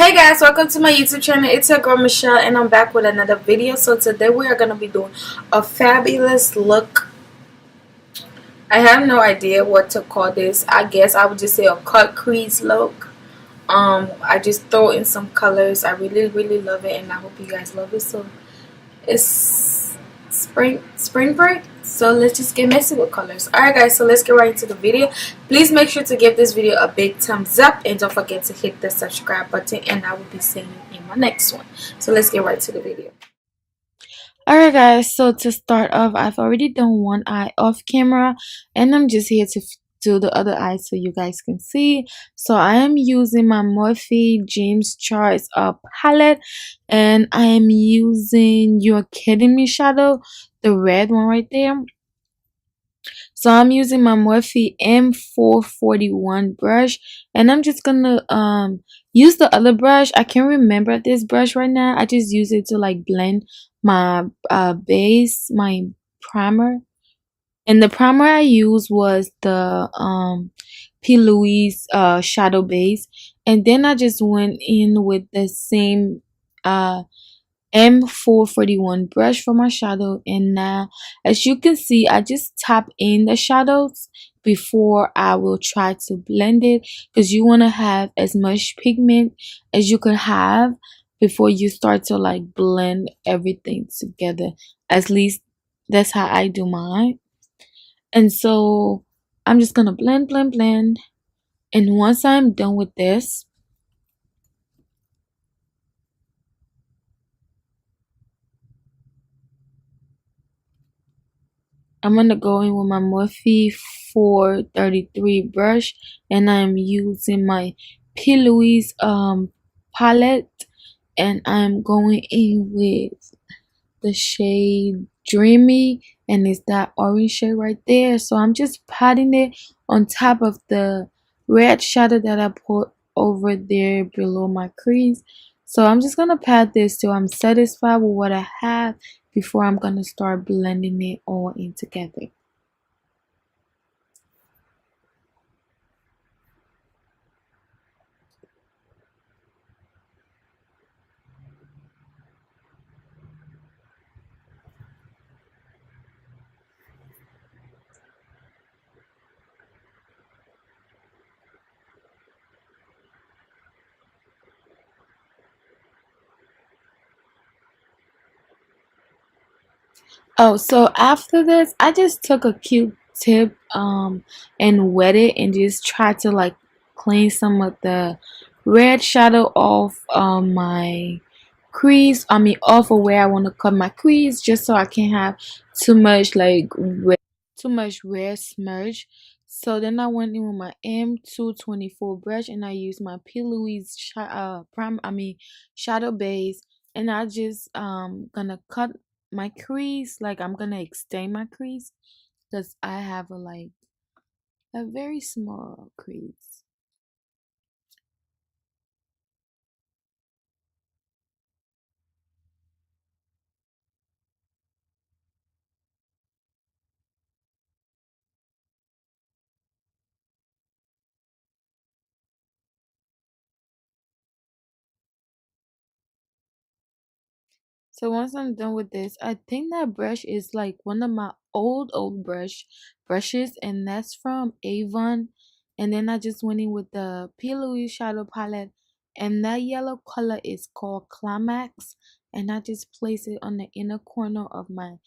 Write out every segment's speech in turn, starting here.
Hey guys, welcome to my YouTube channel. It's your girl Michelle and I'm back with another video. So today we are going to be doing a fabulous look. I have no idea what to call this. I guess I would just say a cut crease look. I just throw in some colors. I really love it and I hope you guys love it. So it's spring break, so let's just get messy with colors. Alright guys, so let's get right into the video. Please make sure to give this video a big thumbs up and don't forget to hit the subscribe button, and I will be seeing you in my next one. So let's get right to the video. Alright guys, so to start off, I've already done one eye off camera and I'm just here to do the other eye so you guys can see. So I am using my Morphe James Charles palette, and I am using You're Kidding Me shadow, the red one right there. So I'm using my Morphe M441 brush, and I'm just gonna use the other brush. I can't remember this brush right now. I just use it to like blend my base, my primer. And the primer I used was the P.Louise shadow base, and then I just went in with the same M441 brush for my shadow. And now as you can see, I just tap in the shadows before I will try to blend it, because you want to have as much pigment as you can have before you start to like blend everything together. At least that's how I do mine. And so I'm just gonna blend. And once I'm done with this, I'm gonna go in with my Morphe 433 brush, and I'm using my P.Louise palette, and I'm going in with the shade Dreamy, and it's that orange shade right there. So I'm just patting it on top of the red shadow that I put over there below my crease. So I'm just gonna pat this till I'm satisfied with what I have before I'm gonna start blending it all in together. Oh, so after this, I just took a Q-tip and wet it and just tried to like clean some of the red shadow off my crease. I mean, off of where I want to cut my crease, just so I can't have too much like red smudge. So then I went in with my M224 brush and I used my P.Louise shadow base, and I just gonna cut my crease. Like I'm gonna extend my crease because I have a very small crease. So once I'm done with this, I think that brush is like one of my old brushes, and that's from Avon. And then I just went in with the P.Louise shadow palette, and that yellow color is called Climax, and I just place it on the inner corner of my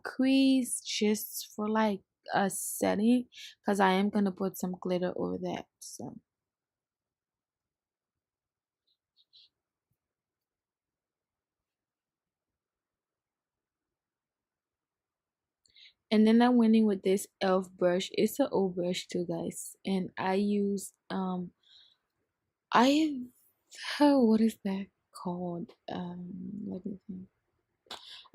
crease just for like a setting, because I am gonna put some glitter over that. So and then I went in with this elf brush. It's an old brush too, guys, and I used I what is that called? Let me think.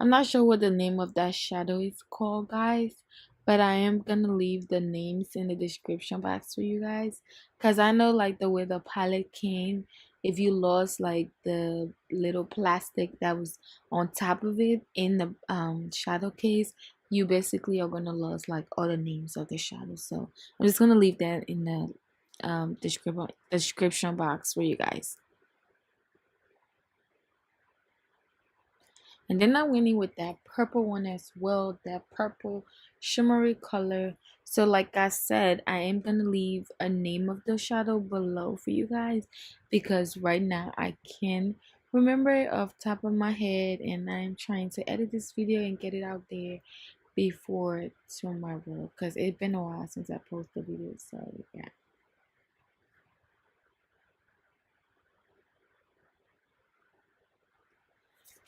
I'm not sure what the name of that shadow is called, guys, but I am gonna leave the names in the description box for you guys, because I know like the way the palette came, if you lost like the little plastic that was on top of it in the shadow case, you basically are gonna lose like all the names of the shadows. So I'm just gonna leave that in the description box for you guys. And then I went in with that purple one as well, that purple shimmery color. So like I said, I am gonna leave a name of the shadow below for you guys, because right now I can remember it off top of my head, and I'm trying to edit this video and get it out there before tomorrow, because it's been a while since I posted the video. So yeah.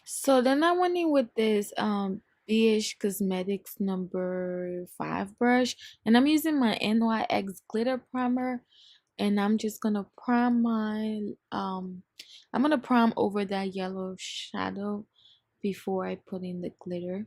So then I went in with this MACcosmetics number 5 brush, and I'm using my NYX glitter primer, and I'm just gonna prime my I'm gonna prime over that yellow shadow before I put in the glitter.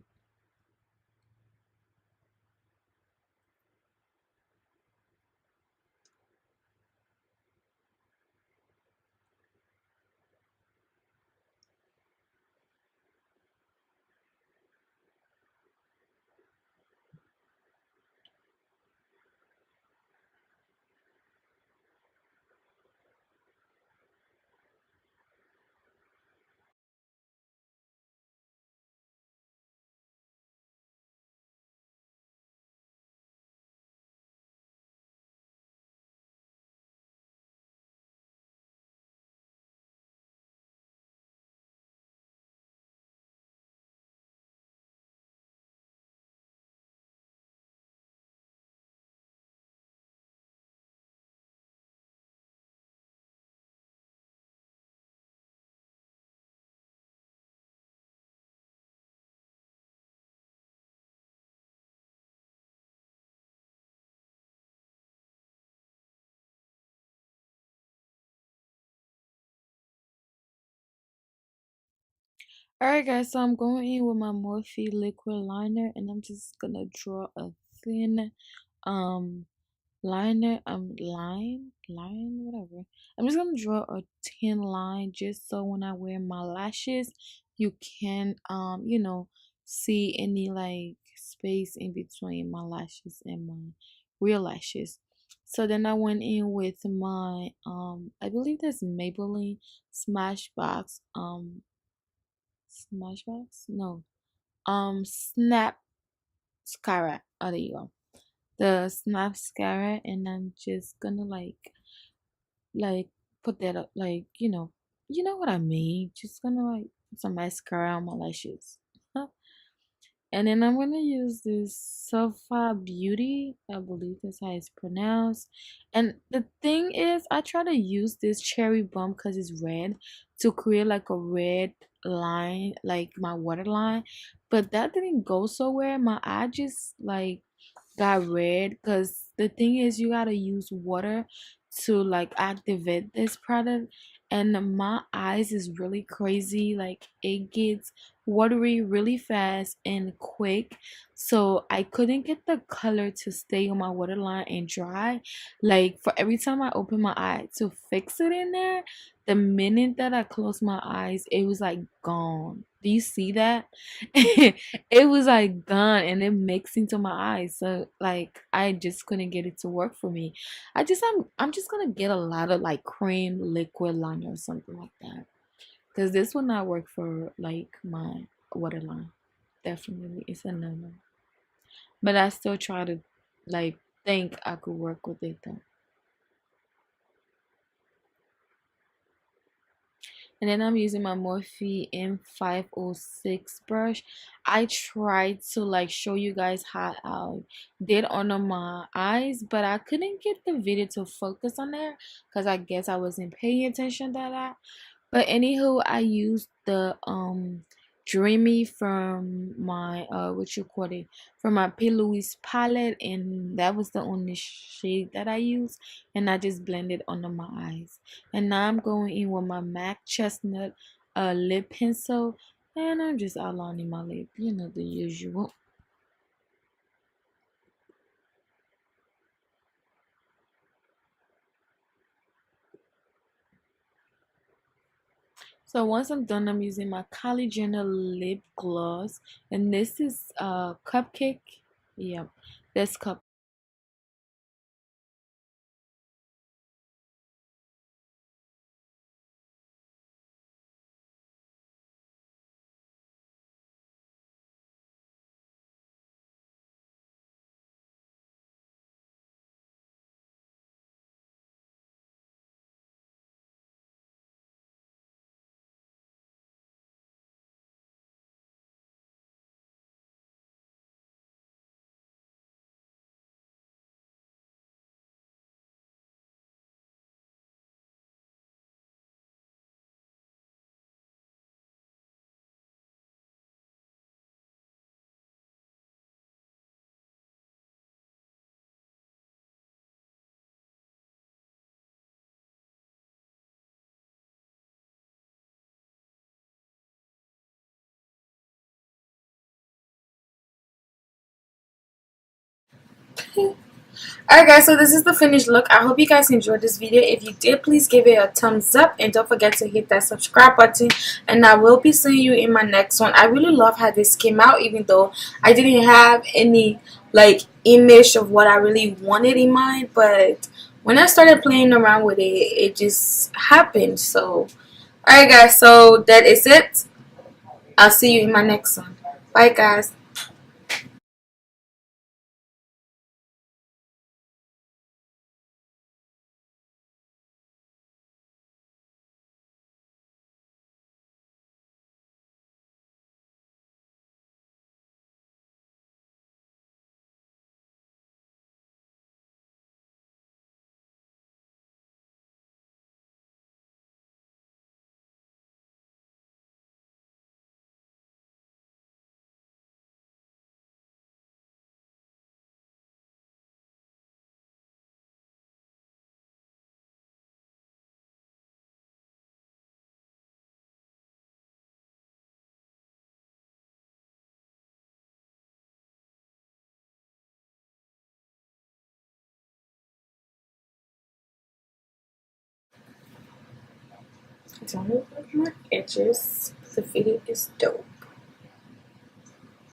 Alright guys, so I'm going in with my Morphe liquid liner, and I'm just gonna draw a thin um line, whatever. I'm just gonna draw a thin line just so when I wear my lashes, you can see any like space in between my lashes and my real lashes. So then I went in with my I believe that's Maybelline Smashbox Smashbox? No. Snap Scara. Oh, there you go. The Snap Scara, and I'm just gonna like put that up, like you know what I mean. Just gonna like put some mascara on my lashes. And then I'm gonna use this Sofa Beauty. I believe that's how it's pronounced. And the thing is, I try to use this cherry bomb because it's red to create like a red line, like my waterline. But that didn't go so well. My eye just like got red, because the thing is you gotta use water to like activate this product, and my eyes is really crazy, like it gets watery really fast and quick, so I couldn't get the color to stay on my waterline and dry. Like for every time I open my eye to fix it in there, the minute that I closed my eyes, it was like gone. Do you see that? It was like gone, and it mixed into my eyes. So like I just couldn't get it to work for me. I'm just gonna get a lot of like cream liquid liner or something like that, because this will not work for like my waterline. Definitely, it's a no-no. But I still try to like think I could work with it though. And then I'm using my Morphe M506 brush. I tried to like show you guys how I did on my eyes, but I couldn't get the video to focus on there because I guess I wasn't paying attention to that. But anywho, I used the Dreamy from my what you call it, from my P.Louise palette, and that was the only shade that I used, and I just blended under my eyes. And now I'm going in with my MAC Chestnut lip pencil, and I'm just outlining my lip, you know, the usual. So once I'm done, I'm using my Kylie lip gloss, and this is Cupcake. Yep, that's Cup. Alright guys, so this is the finished look. I hope you guys enjoyed this video. If you did, please give it a thumbs up and don't forget to hit that subscribe button, and I will be seeing you in my next one. I really love how this came out, even though I didn't have any like image of what I really wanted in mind, but when I started playing around with it, it just happened. So alright guys, so that is it. I'll see you in my next one. Bye guys. Don't look at my edges. The video is dope.